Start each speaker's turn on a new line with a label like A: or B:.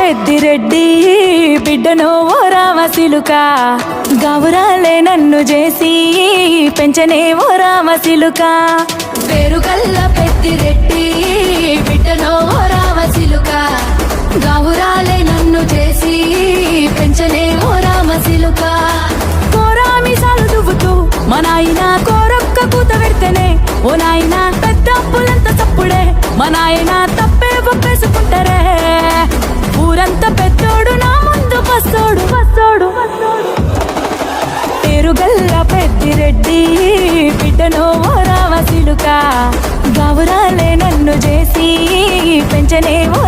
A: పెద్దిరెడ్డి బిడ్డనో ఓ రామసిలుక గౌరాలే నన్ను చేసి పెంచనే ఓ రామసిలుక పేరుగల్ల పెద్దిరెడ్డి బిడ్డనో ఓ రామసిలుక గౌరాలే నన్ను చేసి పెంచనే ఓ రామసిలుక కోరామిసాలు దువ్వుతూ మా నాయన కోరొక్క కూత పెడితేనే ఓ నాయన పెద్ద అప్పులంత చప్పుడే మా నాయన తప్పే ఒప్పేసుకుంటారే ఊరంతా పెద్దోడు నా ముందు బస్సోడు బస్సోడు పేరుగల్ల పెద్దిరెడ్డి బిడ్డనో ఓ రామసిలుక గౌరాలే నన్ను చేసి పెంచనే ఓ